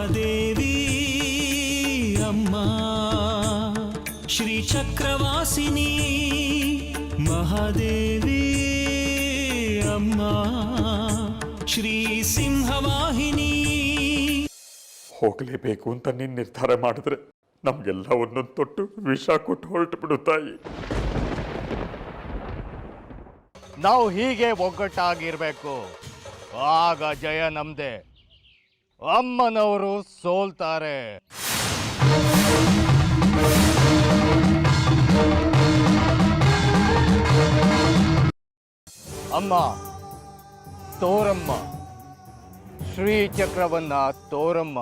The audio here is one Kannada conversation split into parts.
ಮಹಾದೇವಿ ಅಮ್ಮ ಶ್ರೀ ಚಕ್ರವಾಸಿನಿ ಮಹಾದೇವಿ ಅಮ್ಮ ಶ್ರೀ ಸಿಂಹವಾಹಿನಿ. ಹೋಗಲೇಬೇಕು ಅಂತ ನೀನು ನಿರ್ಧಾರ ಮಾಡಿದ್ರೆ ನಮಗೆಲ್ಲ ಒಂದೊಂದು ತೊಟ್ಟು ವಿಷ ಕೊಟ್ಟು ಹೊರಟು ಬಿಡು ತಾಯಿ. ನಾವು ಹೀಗೆ ಒಗ್ಗಟ್ಟಾಗಿರ್ಬೇಕು, ಆಗ ಜಯ ನಮ್ದೆ. ಅಮ್ಮನವರು ಸೋಲ್ತಾರೆ. ಅಮ್ಮ ತೋರಮ್ಮ, ಶ್ರೀಚಕ್ರವನ್ನ ತೋರಮ್ಮ.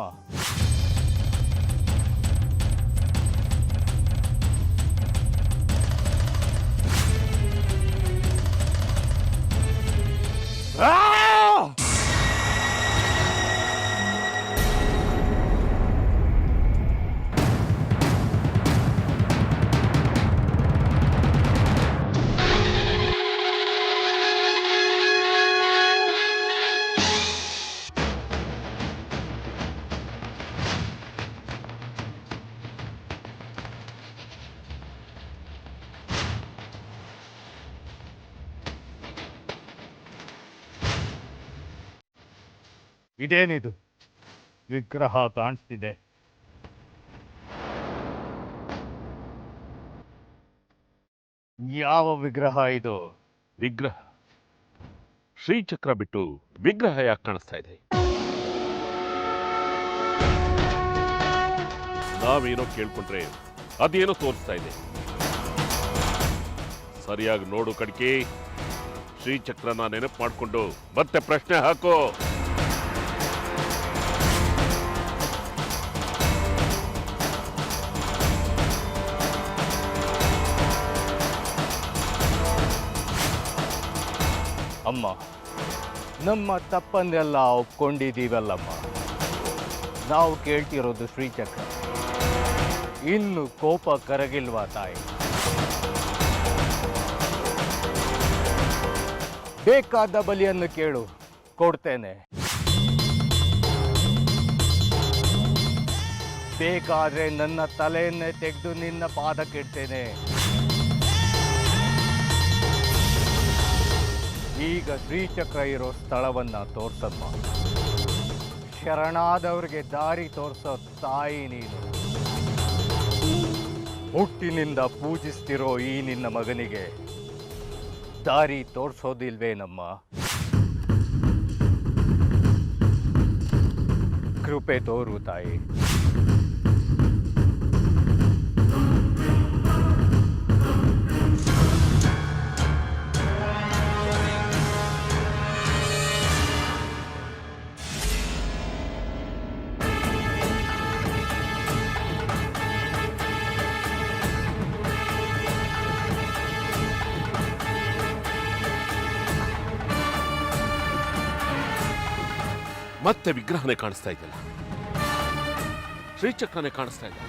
ಇದೇನಿದು ವಿಗ್ರಹ ಕಾಣಿಸ್ತಿದೆ? ಯಾವ ವಿಗ್ರಹ ಇದು? ವಿಗ್ರಹ? ಶ್ರೀಚಕ್ರ ಬಿಟ್ಟು ವಿಗ್ರಹ ಯಾಕೆ ಕಾಣಿಸ್ತಾ ಇದೆ? ನಾವೇನೋ ಕೇಳ್ಕೊಂಡ್ರೆ ಅದೇನೋ ತೋರಿಸ್ತಾ ಇದೆ. ಸರಿಯಾಗಿ ನೋಡು ಕಡ್ಕಿ, ಶ್ರೀಚಕ್ರನ ನೆನಪು ಮಾಡಿಕೊಂಡು ಮತ್ತೆ ಪ್ರಶ್ನೆ ಹಾಕೋ. ಅಮ್ಮ, ನಮ್ಮ ತಪ್ಪನ್ನೆಲ್ಲ ಒಪ್ಕೊಂಡಿದ್ದೀವಲ್ಲಮ್ಮ. ನಾವು ಕೇಳ್ತಿರೋದು ಶ್ರೀಚಕ್ರ. ಇನ್ನು ಕೋಪ ಕರಗಿಲ್ವಾ ತಾಯಿ? ಬೇಕಾದ ಬಲಿಯನ್ನು ಕೇಳು, ಕೊಡ್ತೇನೆ. ಬೇಕಾದ್ರೆ ನನ್ನ ತಲೆಯನ್ನೇ ತೆಗೆದು ನಿನ್ನ ಪಾದಕ್ಕಿಡ್ತೇನೆ. ಈಗ ಶ್ರೀಚಕ್ರ ಇರೋ ಸ್ಥಳವನ್ನ ತೋರ್ಸಮ್ಮ. ಶರಣಾದವ್ರಿಗೆ ದಾರಿ ತೋರ್ಸೋ ತಾಯಿ ನೀನು. ಹುಟ್ಟಿನಿಂದ ಪೂಜಿಸ್ತಿರೋ ಈ ನಿನ್ನ ಮಗನಿಗೆ ದಾರಿ ತೋರ್ಸೋದಿಲ್ವೇನಮ್ಮ? ಕೃಪೆ ತೋರು ತಾಯಿ. ಮತ್ತೆ ವಿಗ್ರಹನೇ ಕಾಣಿಸ್ತಾ ಇದೆಯಲ್ಲ, ಶ್ರೀಚಕ್ರನೇ ಕಾಣಿಸ್ತಾ ಇಲ್ಲ.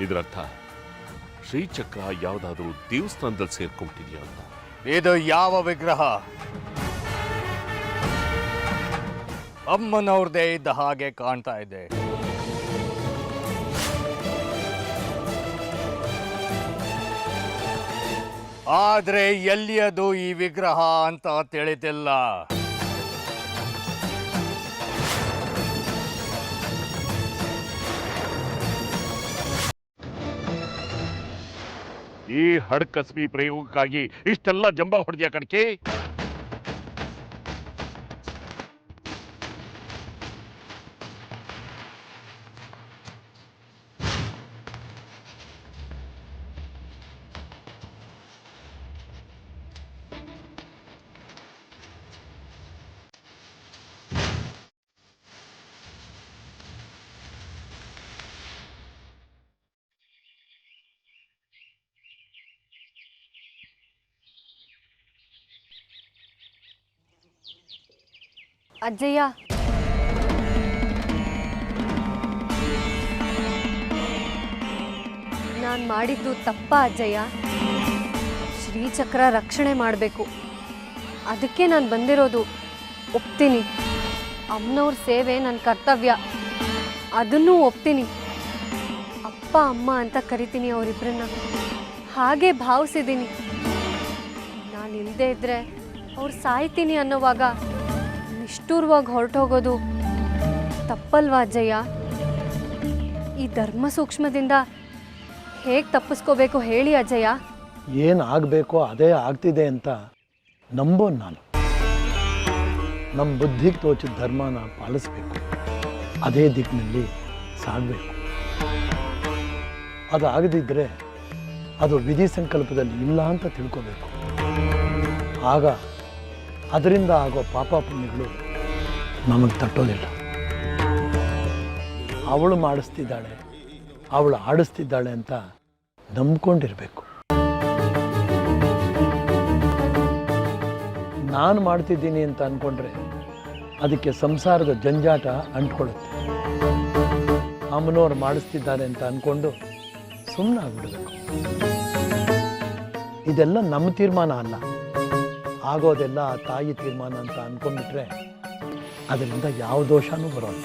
ಇದರರ್ಥ ಶ್ರೀಚಕ್ರ ಯಾವುದಾದ್ರೂ ದೇವಸ್ಥಾನದಲ್ಲಿ ಸೇರ್ಕೊಂಡ್ಬಿಟ್ಟಿದೆಯಾ ಅಂತ. ಇದು ಯಾವ ವಿಗ್ರಹ? ಅಮ್ಮನವ್ರದೇ ಇದ್ದ ಹಾಗೆ ಕಾಣ್ತಾ ಇದೆ. ಆದ್ರೆ ಎಲ್ಲಿಯದು ಈ ವಿಗ್ರಹ ಅಂತ ತಿಳಿದಿಲ್ಲ. ಈ ಹಡ್ಕಸ್ಬಿ ಪ್ರಯೋಗಕ್ಕಾಗಿ ಇಷ್ಟೆಲ್ಲ ಜಂಬ ಹೊಡೆದ್ಯಾ ಕಡ್ಕೆ? ಅಜ್ಜಯ್ಯ, ನಾನು ಮಾಡಿದ್ದು ತಪ್ಪ ಅಜ್ಜಯ್ಯ? ಶ್ರೀಚಕ್ರ ರಕ್ಷಣೆ ಮಾಡಬೇಕು, ಅದಕ್ಕೆ ನಾನು ಬಂದಿರೋದು. ಒಪ್ತೀನಿ, ಅಮ್ಮನವ್ರ ಸೇವೆ ನನ್ನ ಕರ್ತವ್ಯ. ಅದನ್ನೂ ಒಪ್ತೀನಿ. ಅಪ್ಪ ಅಮ್ಮ ಅಂತ ಕರಿತೀನಿ ಅವರಿಬ್ಬರನ್ನ, ಹಾಗೆ ಭಾವಿಸಿದ್ದೀನಿ. ನಾನು ಇಲ್ಲದೆ ಇದ್ದರೆ ಅವ್ರು ಸಾಯ್ತೀನಿ ಅನ್ನೋವಾಗ ನಿಷ್ಠುರವಾಗಿ ಹೊರಟೋಗೋದು ತಪ್ಪಲ್ವಾ ಅಜ್ಜಯ್ಯ? ಈ ಧರ್ಮ ಸೂಕ್ಷ್ಮದಿಂದ ಹೇಗೆ ತಪ್ಪಿಸ್ಕೋಬೇಕು ಹೇಳಿ ಅಜ್ಜಯ್ಯ? ಏನು ಆಗಬೇಕೋ ಅದೇ ಆಗ್ತಿದೆ ಅಂತ ನಂಬೋನು ನಾನು. ನಮ್ಮ ಬುದ್ಧಿಗೆ ತೋಚಿದ ಧರ್ಮನ ಪಾಲಿಸ್ಬೇಕು, ಅದೇ ದಿಕ್ಕಿನಲ್ಲಿ ಸಾಗಬೇಕು. ಅದು ಆಗದಿದ್ದರೆ ಅದು ವಿಧಿ ಸಂಕಲ್ಪದಲ್ಲಿ ಇಲ್ಲ ಅಂತ ತಿಳ್ಕೋಬೇಕು. ಆಗ ಅದರಿಂದ ಆಗೋ ಪಾಪ ಪುಣ್ಯಗಳು ನಮಗೆ ತಟ್ಟೋದಿಲ್ಲ. ಅವಳು ಮಾಡಿಸ್ತಿದ್ದಾಳೆ, ಅವಳು ಆಡಿಸ್ತಿದ್ದಾಳೆ ಅಂತ ನಂಬ್ಕೊಂಡಿರಬೇಕು. ನಾನು ಮಾಡ್ತಿದ್ದೀನಿ ಅಂತ ಅಂದ್ಕೊಂಡ್ರೆ ಅದಕ್ಕೆ ಸಂಸಾರದ ಜಂಜಾಟ ಅಂಟ್ಕೊಳ್ಳುತ್ತೆ. ಅಮ್ಮನವ್ರು ಮಾಡಿಸ್ತಿದ್ದಾರೆ ಅಂತ ಅಂದ್ಕೊಂಡು ಸುಮ್ಮನೆ ಆಗ್ಬಿಡ್ಬೇಕು. ಇದೆಲ್ಲ ನಮ್ಮ ತೀರ್ಮಾನ ಅಲ್ಲ, ಆಗೋದೆಲ್ಲ ಆ ತಾಯಿ ತೀರ್ಮಾನ ಅಂತ ಅಂದ್ಕೊಂಡ್ಬಿಟ್ರೆ ಅದರಿಂದ ಯಾವ ದೋಷನೂ ಬರೋಲ್ಲ.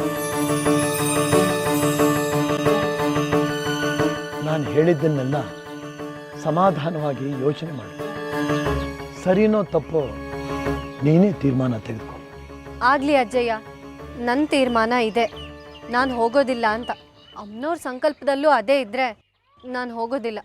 ನಾನು ಹೇಳಿದ್ದನ್ನೆಲ್ಲ ಸಮಾಧಾನವಾಗಿ ಯೋಚನೆ ಮಾಡಿ, ಸರಿನೋ ತಪ್ಪೋ ನೀನೇ ತೀರ್ಮಾನ ತೆಗೆದುಕೊ. ಆಗಲಿ ಅಜ್ಜಯ್ಯ, ನನ್ನ ತೀರ್ಮಾನ ಇದೆ, ನಾನು ಹೋಗೋದಿಲ್ಲ ಅಂತ. ಅಮ್ಮನವ್ರ ಸಂಕಲ್ಪದಲ್ಲೂ ಅದೇ ಇದ್ದರೆ ನಾನು ಹೋಗೋದಿಲ್ಲ.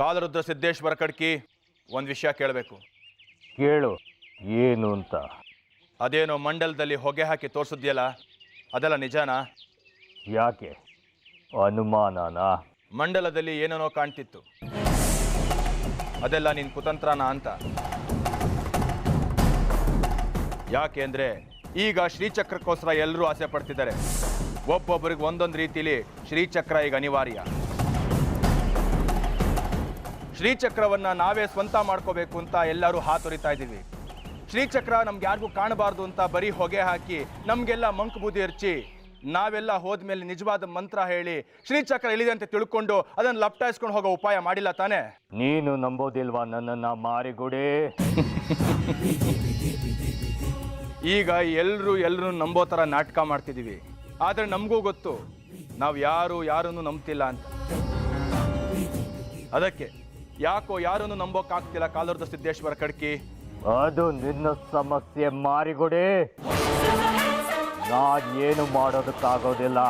ಕಾಲರುದ್ರ ಸಿದ್ದೇಶ್ವರ ಕಡ್ಕಿ, ಒಂದು ವಿಷಯ ಕೇಳಬೇಕು. ಕೇಳು, ಏನು ಅಂತ? ಅದೇನೋ ಮಂಡಲದಲ್ಲಿ ಹೊಗೆ ಹಾಕಿ ತೋರಿಸಿದ್ಯಲ್ಲ, ಅದೆಲ್ಲ ನಿಜಾನಾ? ಯಾಕೆ ಅನುಮಾನನಾ? ಮಂಡಲದಲ್ಲಿ ಏನೇನೋ ಕಾಣ್ತಿತ್ತು, ಅದೆಲ್ಲ ನಿನ್ನ ಕುತಂತ್ರನ ಅಂತ. ಯಾಕೆ ಅಂದರೆ ಈಗ ಶ್ರೀಚಕ್ರಕ್ಕೋಸ್ಕರ ಎಲ್ಲರೂ ಆಸೆ ಪಡ್ತಿದ್ದಾರೆ. ಒಬ್ಬೊಬ್ಬರಿಗೆ ಒಂದೊಂದು ರೀತಿಲಿ ಶ್ರೀಚಕ್ರ ಈಗ ಅನಿವಾರ್ಯ. ಶ್ರೀಚಕ್ರವನ್ನು ನಾವೇ ಸ್ವಂತ ಮಾಡ್ಕೋಬೇಕು ಅಂತ ಎಲ್ಲರೂ ಹಾತೊರಿತಾ ಇದ್ದೀವಿ. ಶ್ರೀಚಕ್ರ ನಮ್ಗೆ ಯಾರಿಗೂ ಕಾಣಬಾರ್ದು ಅಂತ ಬರೀ ಹೊಗೆ ಹಾಕಿ ನಮಗೆಲ್ಲ ಮಂಕು ಬೂದಿ ಹಚ್ಚಿ, ನಾವೆಲ್ಲ ಹೋದ್ಮೇಲೆ ನಿಜವಾದ ಮಂತ್ರ ಹೇಳಿ ಶ್ರೀಚಕ್ರ ಇಳಿದೆ ಅಂತ ತಿಳ್ಕೊಂಡು ಅದನ್ನು ಲಪ್ಟಾಯಿಸ್ಕೊಂಡು ಹೋಗೋ ಉಪಾಯ ಮಾಡಿಲ್ಲ ತಾನೇ? ನೀನು ನಂಬೋದಿಲ್ವಾ ನನ್ನನ್ನು ಮಾರಿಗುಡಿ? ಈಗ ಎಲ್ಲರೂ ನಂಬೋ ಥರ ನಾಟಕ ಮಾಡ್ತಿದ್ದೀವಿ. ಆದರೆ ನಮಗೂ ಗೊತ್ತು ನಾವು ಯಾರನ್ನು ನಂಬ್ತಿಲ್ಲ ಅಂತ. ಅದಕ್ಕೆ ಯಾಕೋ ಯಾರನ್ನು ನಂಬೋಕ್ಕಾಗ್ತಿಲ್ಲ ಕಾಲುರ್ದ ಸಿದ್ದೇಶ್ವರ ಕಡ್ಕಿ. ಅದು ನಿನ್ನ ಸಮಸ್ಯೆ ಮಾರಿಗುಡಿ, ನಾನೇನು ಮಾಡೋದಕ್ಕಾಗೋದಿಲ್ಲ.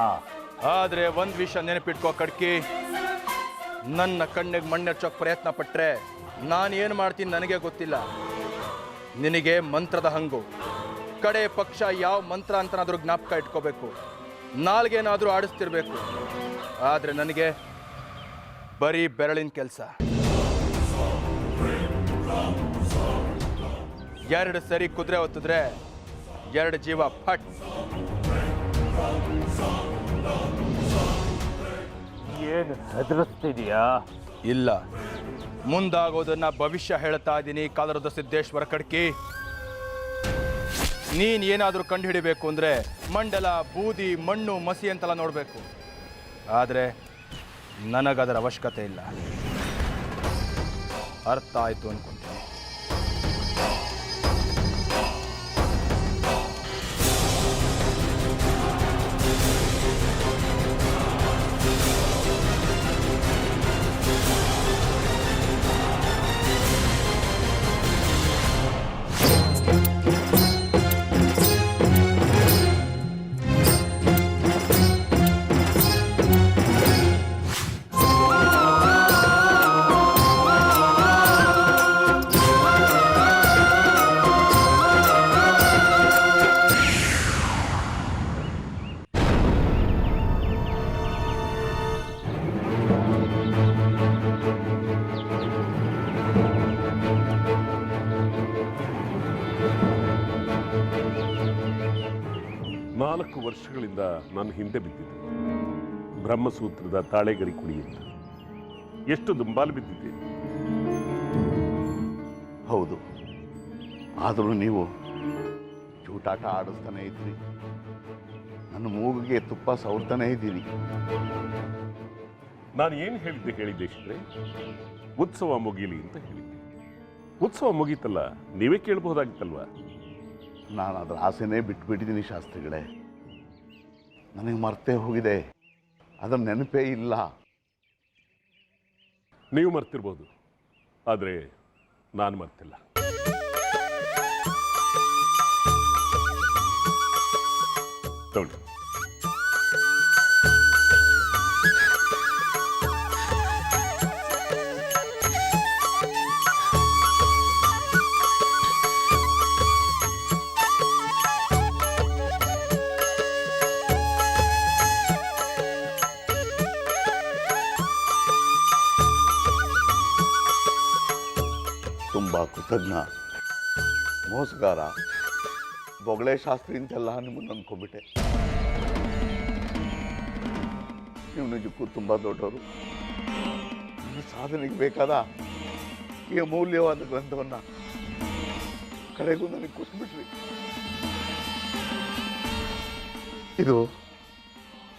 ಆದರೆ ಒಂದು ವಿಷಯ ನೆನಪಿಟ್ಕೋ ಕಡ್ಕಿ, ನನ್ನ ಕಣ್ಣಿಗೆ ಮಣ್ಣೆಚ್ಚೋಕೆ ಪ್ರಯತ್ನ ಪಟ್ಟರೆ ನಾನು ಏನು ಮಾಡ್ತೀನಿ ನನಗೆ ಗೊತ್ತಿಲ್ಲ. ನಿನಗೆ ಮಂತ್ರದ ಹಂಗು, ಕಡೆ ಪಕ್ಷ ಯಾವ ಮಂತ್ರ ಅಂತನಾದರೂ ಜ್ಞಾಪಕ ಇಟ್ಕೋಬೇಕು, ನಾಲ್ಗೇನಾದರೂ ಆಡಿಸ್ತಿರ್ಬೇಕು. ಆದರೆ ನನಗೆ ಬರೀ ಬೆರಳಿನ ಕೆಲಸ. 2 ಸರಿ ಕುದುರೆ ಒತ್ತಿದ್ರೆ 2 ಜೀವ ಫಟ್. ಏನು ಹೆದರಿಸ್ತಿದೀಯಾ? ಇಲ್ಲ, ಮುಂದಾಗೋದನ್ನ ಭವಿಷ್ಯ ಹೇಳ್ತಾ ಇದ್ದೀನಿ ಕಾಲರದ ಸಿದ್ದೇಶ್ವರ ಕಡ್ಕಿ. ನೀನು ಏನಾದರೂ ಕಂಡು ಹಿಡಿಬೇಕು ಅಂದರೆ ಮಂಡಲ, ಬೂದಿ, ಮಣ್ಣು, ಮಸಿ ಅಂತೆಲ್ಲ ನೋಡಬೇಕು. ಆದರೆ ನನಗದರ ಅವಶ್ಯಕತೆ ಇಲ್ಲ. ಅರ್ಥ ಆಯಿತು ಅನ್ಕೊಂತೀನಿ. ವರ್ಷಗಳಿಂದ ನಾನು ಹಿಂದೆ ಬಿದ್ದಿದ್ದೆ. ಬ್ರಹ್ಮಸೂತ್ರದ ತಾಳೆಗರಿ ಕುಣಿಯುತ್ತ ಎಷ್ಟು ದುಂಬಾಲು ಬಿದ್ದಿದೆ. ಹೌದು, ಆದರೂ ನೀವು ಚೂಟಾಟ ಆಡಿಸ್ತಾನೆ ಇದ್ರಿ, ನನ್ನ ಮೂಗಿಗೆ ತುಪ್ಪ ಸವರ್ತಾನೆ ಇದ್ದೀರಿ. ನಾನು ಏನು ಹೇಳಿದ್ದೆ ಶ್ರೀ? ಉತ್ಸವ ಮುಗೀಲಿ ಅಂತ ಹೇಳಿದ್ದೆ. ಉತ್ಸವ ಮುಗೀತಲ್ಲ, ನೀವೇ ಕೇಳಬಹುದಾಗಿತ್ತಲ್ವಾ? ನಾನು ಅದರ ಆಸೆನೇ ಬಿಟ್ಬಿಟ್ಟಿದ್ದೀನಿ ಶಾಸ್ತ್ರಿಗಳೇ. ನನಗೆ ಮರ್ತೇ ಹೋಗಿದೆ, ಅದರ ನೆನಪೇ ಇಲ್ಲ. ನೀವು ಮರ್ತಿರ್ಬೋದು, ಆದರೆ ನಾನು ಮರ್ತಿಲ್ಲ. ತಗೊಳ್ಳಿ. ತುಂಬ ಕೃತಜ್ಞ, ಮೋಸಗಾರ, ಬೊಗಳೆ ಶಾಸ್ತ್ರಿ ಅಂತೆಲ್ಲ ನಿಮ್ಮನ್ನು ಅಂದ್ಕೊಂಡ್ಬಿಟ್ಟೆ. ನೀವು ನಿಜಕ್ಕೂ ತುಂಬ ದೊಡ್ಡವರು. ನನ್ನ ಸಾಧನೆಗೆ ಬೇಕಾದ ಈ ಅಮೂಲ್ಯವಾದ ಗ್ರಂಥವನ್ನು ಕಡೆಗೂ ನನಗೆ ಕೊಟ್ಬಿಟ್ರಿ. ಇದು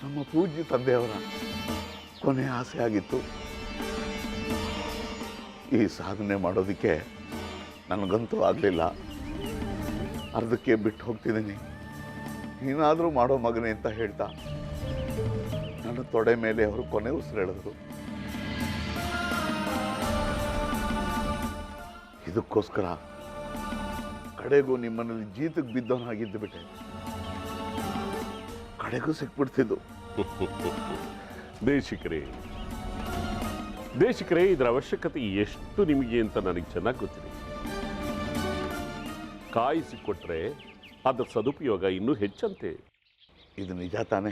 ನಮ್ಮ ಪೂಜ್ಯ ತಂದೆಯವರ ಕೊನೆಯ ಆಸೆ ಆಗಿತ್ತು. ಈ ಸಾಧನೆ ಮಾಡೋದಕ್ಕೆ ನನಗಂತೂ ಆಗಲಿಲ್ಲ, ಅರ್ಧಕ್ಕೆ ಬಿಟ್ಟು ಹೋಗ್ತಿದ್ದೀನಿ. ನೀನಾದರೂ ಮಾಡೋ ಮಗನೇ ಅಂತ ಹೇಳ್ತಾ ನನ್ನ ತೊಡೆ ಮೇಲೆ ಅವರು ಕೊನೆ ಉಸಿರೆಳೆದರು. ಇದಕ್ಕೋಸ್ಕರ ಕಡೆಗೂ ನಿಮ್ಮನಲ್ಲಿ ಜೀತಕ್ಕೆ ಬಿದ್ದವನಾಗಿದ್ದು ಬಿಟ್ಟೆ. ಕಡೆಗೂ ಸಿಕ್ಬಿಡ್ತಿದ್ದು. ದೇಶಿಕರೇ, ಇದರ ಅವಶ್ಯಕತೆ ಎಷ್ಟು ನಿಮಗೆ ಅಂತ ನನಗೆ ಚೆನ್ನಾಗಿ ಗೊತ್ತಿದೆ. ಕಾಯಿಸಿಕೊಟ್ರೆ ಅದರ ಸದುಪಯೋಗ ಇನ್ನೂ ಹೆಚ್ಚಂತೆ. ಇದು ನಿಜ ತಾನೆ?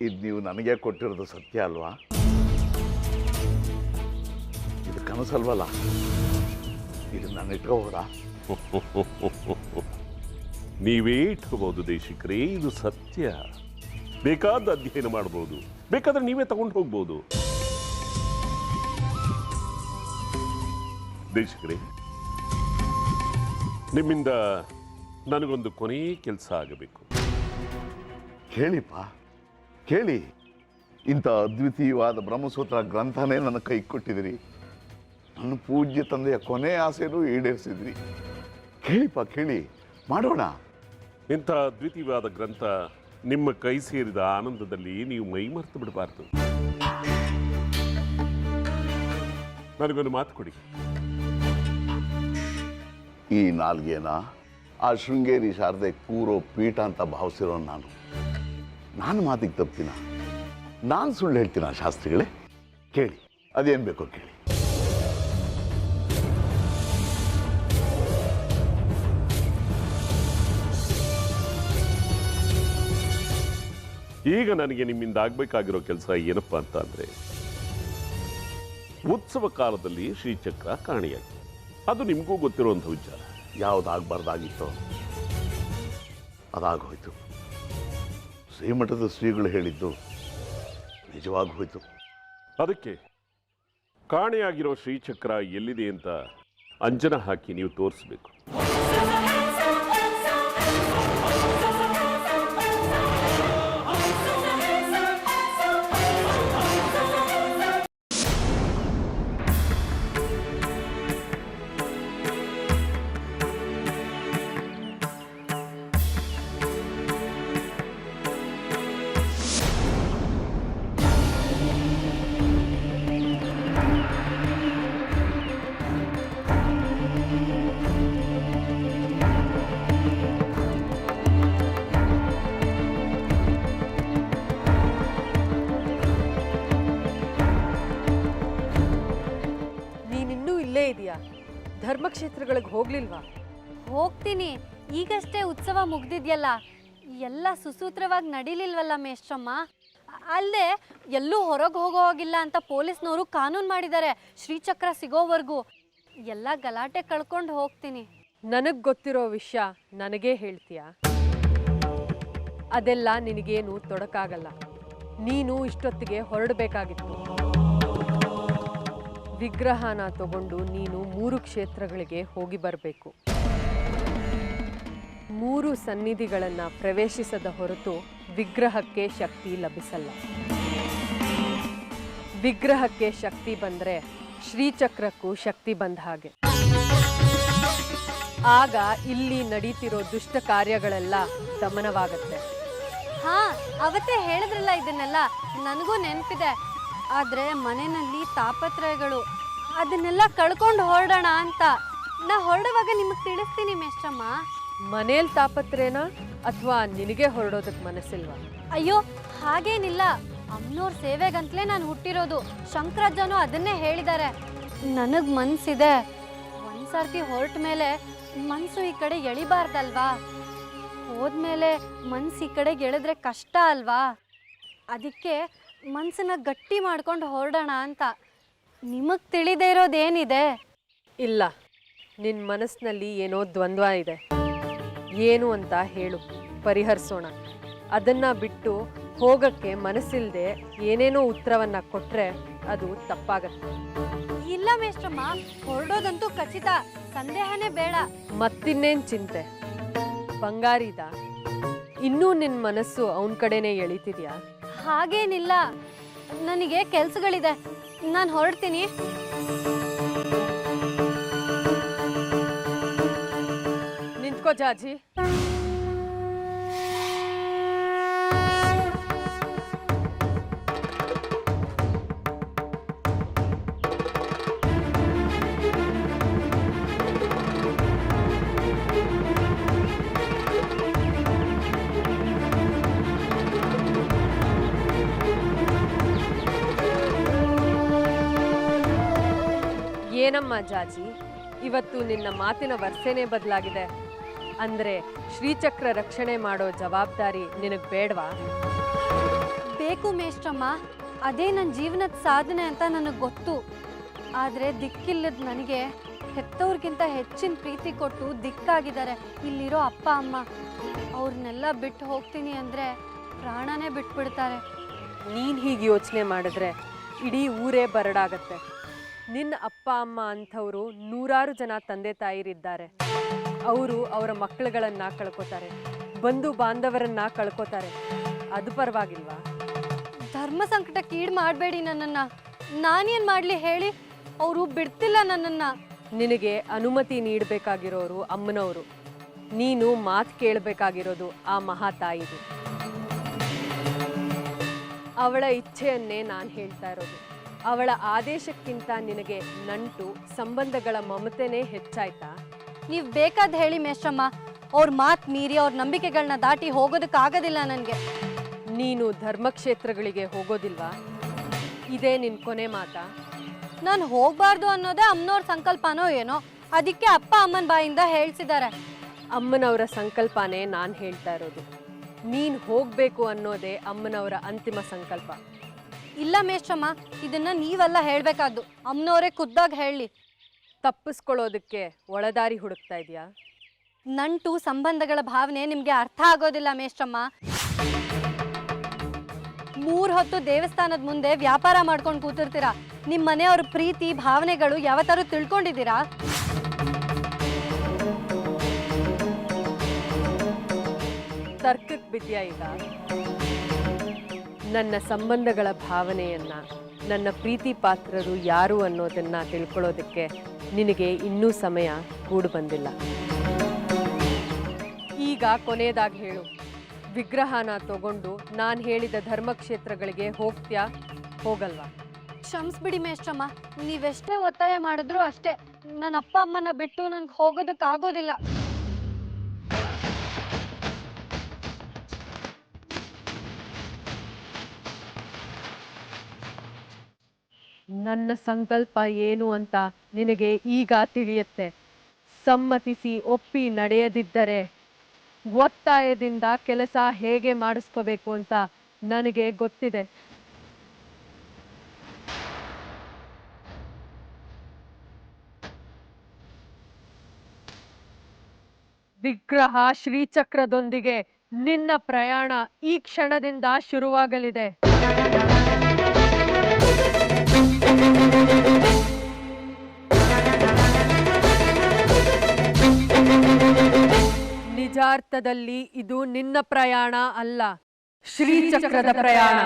ಇದು ನೀವು ನನಗೆ ಕೊಟ್ಟಿರೋದು ಸತ್ಯ ಅಲ್ವಾ? ಇದು ಕನಸಲ್ವಲ್ಲ? ಇದು ನಾನು ಇಟ್ಕೋಬೋದಾ? ನೀವೇ ಇಟ್ಕೋಬಹುದು ದೇಶಿಕರೇ, ಇದು ಸತ್ಯ. ಬೇಕಾದ ಅಧ್ಯಯನ ಮಾಡಬಹುದು, ಬೇಕಾದ್ರೆ ನೀವೇ ತಗೊಂಡು ಹೋಗ್ಬೋದು. ದೇಶಿಕರೇ, ನಿಮ್ಮಿಂದ ನನಗೊಂದು ಕೊನೆಯ ಕೆಲಸ ಆಗಬೇಕು. ಕೇಳಿಪ್ಪ, ಕೇಳಿ. ಇಂಥ ಅದ್ವಿತೀಯವಾದ ಬ್ರಹ್ಮಸೂತ್ರ ಗ್ರಂಥನೇ ನನ್ನ ಕೈ ಕೊಟ್ಟಿದ್ದೀರಿ. ನನ್ನ ಪೂಜ್ಯ ತಂದೆಯ ಕೊನೆ ಆಸೆನೂ ಈಡೇರಿಸಿದ್ರಿ. ಕೇಳಿಪ್ಪ, ಕೇಳಿ, ಮಾಡೋಣ. ಇಂಥ ದ್ವಿತೀಯವಾದ ಗ್ರಂಥ ನಿಮ್ಮ ಕೈ ಸೇರಿದ ಆನಂದದಲ್ಲಿ ನೀವು ಮೈ ಮರೆತು ಬಿಡಬಾರ್ದು. ನನಗೊಂದು ಮಾತು ಕೊಡಿ. ಈ ನಾಲ್ಗೆನ ಆ ಶೃಂಗೇರಿ ಶಾರದೆ ಕೂರೋ ಪೀಠ ಅಂತ ಭಾವಿಸಿರೋ ನಾನು ಮಾತಿಗೆ ತಪ್ಪಿನ? ನಾನು ಸುಳ್ಳು ಹೇಳ್ತೀನ ಶಾಸ್ತ್ರಿಗಳೇ? ಕೇಳಿ, ಅದೇನು ಬೇಕೋ ಕೇಳಿ. ಈಗ ನನಗೆ ನಿಮ್ಮಿಂದ ಆಗಬೇಕಾಗಿರೋ ಕೆಲಸ ಏನಪ್ಪ ಅಂತ ಅಂದರೆ, ಉತ್ಸವ ಕಾಲದಲ್ಲಿ ಶ್ರೀಚಕ್ರ ಕಾಣೆಯಾಗಿ, ಅದು ನಿಮಗೂ ಗೊತ್ತಿರುವಂಥ ವಿಚಾರ. ಯಾವುದಾಗಬಾರ್ದಾಗಿತ್ತೋ ಅದಾಗೋಯ್ತು. ಶ್ರೀಮಠದ ಶ್ರೀಗಳು ಹೇಳಿದ್ದು ನಿಜವಾಗಿ ಹೋಯ್ತು. ಅದಕ್ಕೆ ಕಾಣೆಯಾಗಿರೋ ಶ್ರೀಚಕ್ರ ಎಲ್ಲಿದೆ ಅಂತ ಅಂಜನ ಹಾಕಿ ನೀವು ತೋರಿಸ್ಬೇಕು. ಧರ್ಮಕ್ಷೇತ್ರಗಳಿಗೆ ಹೋಗ್ಲಿಲ್ವಾ? ಹೋಗ್ತೀನಿ. ಈಗಷ್ಟೇ ಉತ್ಸವ ಮುಗ್ದಿದ್ಯಲ್ಲ, ಎಲ್ಲ ಸುಸೂತ್ರವಾಗಿ ನಡೀಲಿಲ್ವಲ್ಲ ಮೇಷ್ಟ್ರಮ್ಮ. ಅಲ್ಲದೆ ಎಲ್ಲೂ ಹೊರಗೆ ಹೋಗೋ ಹೋಗಿಲ್ಲ ಅಂತ ಪೊಲೀಸ್ನವರು ಕಾನೂನು ಮಾಡಿದ್ದಾರೆ ಶ್ರೀಚಕ್ರ ಸಿಗೋವರೆಗೂ. ಎಲ್ಲ ಗಲಾಟೆ ಕಳ್ಕೊಂಡು ಹೋಗ್ತೀನಿ. ನನಗೆ ಗೊತ್ತಿರೋ ವಿಷಯ ನನಗೇ ಹೇಳ್ತೀಯ? ಅದೆಲ್ಲ ನಿನಗೇನು ತೊಡಕಾಗಲ್ಲ. ನೀನು ಇಷ್ಟೊತ್ತಿಗೆ ಹೊರಡಬೇಕಾಗಿತ್ತು. ವಿಗ್ರಹನ ತಗೊಂಡು ನೀನು 3 ಕ್ಷೇತ್ರಗಳಿಗೆ ಹೋಗಿ ಬರಬೇಕು. 3 ಸನ್ನಿಧಿಗಳನ್ನು ಪ್ರವೇಶಿಸದ ಹೊರತು ವಿಗ್ರಹಕ್ಕೆ ಶಕ್ತಿ ಲಭಿಸಲ್ಲ. ವಿಗ್ರಹಕ್ಕೆ ಶಕ್ತಿ ಬಂದರೆ ಶ್ರೀಚಕ್ರಕ್ಕೂ ಶಕ್ತಿ ಬಂದ ಹಾಗೆ. ಆಗ ಇಲ್ಲಿ ನಡೀತಿರೋ ದುಷ್ಟ ಕಾರ್ಯಗಳೆಲ್ಲ ದಮನವಾಗತ್ತೆ. ಹಾ, ಅವತ್ತೇ ಹೇಳಿದ್ರಲ್ಲ ಇದನ್ನೆಲ್ಲ, ನನಗೂ ನೆನಪಿದೆ. ಆದ್ರೆ ಮನೆಯಲ್ಲಿ ತಾಪತ್ರಯಗಳು, ಅದನ್ನೆಲ್ಲ ಕಳ್ಕೊಂಡು ಹೊರಡೋಣ ಅಂತ ನಾ ಹೊರಡುವಾಗ ನಿಮಗೆ ತಿಳಿಸ್ತೀನಿ ಮೇಷ್ಟ್ರಮ್ಮ. ಮನೇಲಿ ತಾಪತ್ರೇನಾ ಅಥವಾ ನಿನಗೆ ಹೊರಡೋದಕ್ಕೆ ಮನಸ್ಸಿಲ್ವಾ? ಅಯ್ಯೋ ಹಾಗೇನಿಲ್ಲ, ಅಮ್ಮನವ್ರ ಸೇವೆಗಂತಲೇ ನಾನು ಹುಟ್ಟಿರೋದು. ಶಂಕರಾಜನೂ ಅದನ್ನೇ ಹೇಳಿದ್ದಾರೆ. ನನಗ್ ಮನ್ಸಿದೆ, ಒಂದ್ಸರ್ತಿ ಹೊರಟ ಮೇಲೆ ಮನ್ಸು ಈ ಕಡೆ ಎಳಿಬಾರ್ದಲ್ವಾ? ಹೋದ್ಮೇಲೆ ಮನ್ಸು ಈ ಕಡೆಗೆ ಎಳೆದ್ರೆ ಕಷ್ಟ ಅಲ್ವಾ? ಅದಕ್ಕೆ ಮನ್ಸನ್ನ ಗಟ್ಟಿ ಮಾಡ್ಕೊಂಡು ಹೊರಡೋಣ ಅಂತ. ನಿಮಗೆ ತಿಳಿದೇ ಇರೋದೇನಿದೆ? ಇಲ್ಲ, ನಿನ್ನ ಮನಸ್ಸಿನಲ್ಲಿ ಏನೋ ದ್ವಂದ್ವ ಇದೆ. ಏನು ಅಂತ ಹೇಳು, ಪರಿಹರಿಸೋಣ. ಅದನ್ನ ಬಿಟ್ಟು ಹೋಗಕ್ಕೆ ಮನಸ್ಸಿಲ್ದೆ ಏನೇನೋ ಉತ್ತರವನ್ನ ಕೊಟ್ರೆ ಅದು ತಪ್ಪಾಗತ್ತೆ. ಇಲ್ಲ ಮೇಷ್ಟ್ರಮ್ಮ, ಹೊರಡೋದಂತೂ ಖಚಿತ, ಸಂದೇಹನೇ ಬೇಡ. ಮತ್ತಿನ್ನೇನು ಚಿಂತೆ? ಬಂಗಾರಿದ ಇನ್ನೂ ನಿನ್ನ ಮನಸ್ಸು ಅವನ ಕಡೆನೇ ಎಳಿತಿದ್ಯಾ? ಹಾಗೇನಿಲ್ಲ, ನನಗೆ ಕೆಲ್ಸಗಳಿದೆ, ನಾನು ಹೊರಡ್ತೀನಿ. ನಿಂತ್ಕೋ ಜಾಜಿ. ಏನಮ್ಮ ಜಾಜಿ, ಇವತ್ತು ನಿನ್ನ ಮಾತಿನ ವರ್ಷನೇ ಬದಲಾಗಿದೆ. ಅಂದ್ರೆ ಶ್ರೀಚಕ್ರ ರಕ್ಷಣೆ ಮಾಡೋ ಜವಾಬ್ದಾರಿ ನಿನಗೆ ಬೇಡವಾ? ಬೇಕು ಮೇಷ್ಟ್ರಮ್ಮ, ಅದೇ ನನ್ನ ಜೀವನದ ಸಾಧನೆ ಅಂತ ನನಗೆ ಗೊತ್ತು. ಆದರೆ ದಿಕ್ಕಿಲ್ಲದ ನನಗೆ ಹೆತ್ತವ್ರಿಗಿಂತ ಹೆಚ್ಚಿನ ಪ್ರೀತಿ ಕೊಟ್ಟು ದಿಕ್ಕಾಗಿದ್ದಾರೆ ಇಲ್ಲಿರೋ ಅಪ್ಪ ಅಮ್ಮ. ಅವ್ರನ್ನೆಲ್ಲ ಬಿಟ್ಟು ಹೋಗ್ತೀನಿ ಅಂದರೆ ಪ್ರಾಣನೇ ಬಿಟ್ಬಿಡ್ತಾರೆ. ನೀನು ಹೀಗೆ ಯೋಚನೆ ಮಾಡಿದ್ರೆ ಇಡೀ ಊರೇ ಬರಡಾಗತ್ತೆ. ನಿನ್ನ ಅಪ್ಪ ಅಮ್ಮ ಅಂಥವರು 100 ಜನ ತಂದೆ ತಾಯಿರಿದ್ದಾರೆ. ಅವರು ಅವರ ಮಕ್ಕಳುಗಳನ್ನ ಕಳ್ಕೊತಾರೆ, ಬಂಧು ಬಾಂಧವರನ್ನ ಕಳ್ಕೊತಾರೆ. ಅದು ಪರವಾಗಿಲ್ವಾ? ಧರ್ಮ ಸಂಕಟಕ್ಕೆ ಈಡು ಮಾಡಬೇಡಿ ನನ್ನನ್ನು. ನಾನೇನು ಮಾಡಲಿ ಹೇಳಿ? ಅವರು ಬಿಡ್ತಿಲ್ಲ ನನ್ನನ್ನು. ನಿನಗೆ ಅನುಮತಿ ನೀಡಬೇಕಾಗಿರೋರು ಅಮ್ಮನವರು. ನೀನು ಮಾತು ಕೇಳಬೇಕಾಗಿರೋದು ಆ ಮಹಾತಾಯಿದು. ಅವಳ ಇಚ್ಛೆಯನ್ನೇ ನಾನು ಹೇಳ್ತಾ ಇರೋದು. ಅವಳ ಆದೇಶಕ್ಕಿಂತ ನಿನಗೆ ನಂಟು ಸಂಬಂಧಗಳ ಮಮತೆನೇ ಹೆಚ್ಚಾಯ್ತಾ? ನೀವು ಬೇಕಾದ ಹೇಳಿ ಮೇಷ್ಟ್ರಮ್ಮ, ಅವ್ರ ಮಾತು ಮೀರಿ ಅವ್ರ ನಂಬಿಕೆಗಳನ್ನ ದಾಟಿ ಹೋಗೋದಕ್ಕಾಗೋದಿಲ್ಲ ನನಗೆ. ನೀನು ಧರ್ಮಕ್ಷೇತ್ರಗಳಿಗೆ ಹೋಗೋದಿಲ್ವಾ? ಇದೇ ನಿನ್ನ ಕೊನೆ ಮಾತಾ? ನಾನು ಹೋಗಬಾರ್ದು ಅನ್ನೋದೇ ಅಮ್ಮನವ್ರ ಸಂಕಲ್ಪನೋ ಏನೋ, ಅದಕ್ಕೆ ಅಪ್ಪ ಅಮ್ಮನ ಬಾಯಿಂದ ಹೇಳ್ಸಿದ್ದಾರೆ. ಅಮ್ಮನವರ ಸಂಕಲ್ಪನೇ ನಾನು ಹೇಳ್ತಾ ಇರೋದು. ನೀನು ಹೋಗಬೇಕು ಅನ್ನೋದೇ ಅಮ್ಮನವರ ಅಂತಿಮ ಸಂಕಲ್ಪ. ಇಲ್ಲ ಮೇಷ್ಟ್ರಮ್ಮ, ಇದನ್ನ ನೀವೆಲ್ಲ ಹೇಳಬೇಕಾದ್ದು. ಅಮ್ಮನವರೇ ಖುದ್ದಾಗಿ ಹೇಳಿ. ತಪ್ಪಿಸ್ಕೊಳ್ಳೋದಕ್ಕೆ ಒಳದಾರಿ ಹುಡುಕ್ತಾ ಇದೆಯಾ? ನಂಟು ಸಂಬಂಧಗಳ ಭಾವನೆ ನಿಮಗೆ ಅರ್ಥ ಆಗೋದಿಲ್ಲ ಮೇಷ್ಟ್ರಮ್ಮ. 3 ಹೊತ್ತು ದೇವಸ್ಥಾನದ ಮುಂದೆ ವ್ಯಾಪಾರ ಮಾಡ್ಕೊಂಡು ಕೂತಿರ್ತೀರಾ. ನಿಮ್ಮ ಮನೆಯವ್ರ ಪ್ರೀತಿ ಭಾವನೆಗಳು ಯಾವತ್ತಾರು ತಿಳ್ಕೊಂಡಿದ್ದೀರಾ? ತರ್ಕಕ್ಕೆ ಬಿದ್ಯಾ ಈಗ? ನನ್ನ ಸಂಬಂಧಗಳ ಭಾವನೆಯನ್ನ, ನನ್ನ ಪ್ರೀತಿ ಪಾತ್ರರು ಯಾರು ಅನ್ನೋದನ್ನ ತಿಳ್ಕೊಳ್ಳೋದಕ್ಕೆ ನಿನಗೆ ಇನ್ನೂ ಸಮಯ ಕೂಡು ಬಂದಿಲ್ಲ. ಈಗ ಕೊನೆಯದಾಗಿ ಹೇಳು, ವಿಗ್ರಹನ ತಗೊಂಡು ನಾನು ಹೇಳಿದ ಧರ್ಮಕ್ಷೇತ್ರಗಳಿಗೆ ಹೋಗ್ತ್ಯಾ, ಹೋಗಲ್ವಾ? ಕ್ಷಮಿಸ್ಬಿಡಿ ಮೇಷ್ಟ್ರಮ್ಮ, ನೀವೆಷ್ಟೇ ಒತ್ತಾಯ ಮಾಡಿದ್ರು ಅಷ್ಟೇ. ನನ್ನ ಅಪ್ಪ ಅಮ್ಮನ ಬಿಟ್ಟು ನನ್ಗೆ ಹೋಗೋದಕ್ಕಾಗೋದಿಲ್ಲ. ನನ್ನ ಸಂಕಲ್ಪ ಏನು ಅಂತ ನಿನಗೆ ಈಗ ತಿಳಿಯುತ್ತೆ. ಸಮ್ಮತಿಸಿ ಒಪ್ಪಿ ನಡೆಯದಿದ್ದರೆ ಒತ್ತಾಯದಿಂದ ಕೆಲಸ ಹೇಗೆ ಮಾಡಿಸ್ಕೋಬೇಕು ಅಂತ ನನಗೆ ಗೊತ್ತಿದೆ. ವಿಗ್ರಹ ಶ್ರೀಚಕ್ರದೊಂದಿಗೆ ನಿನ್ನ ಪ್ರಯಾಣ ಈ ಕ್ಷಣದಿಂದ ಶುರುವಾಗಲಿದೆ. ಅರ್ಥದಲ್ಲಿ ಇದು ನಿನ್ನ ಪ್ರಯಾಣ ಅಲ್ಲ, ಶ್ರೀಚಕ್ರದ ಪ್ರಯಾಣ.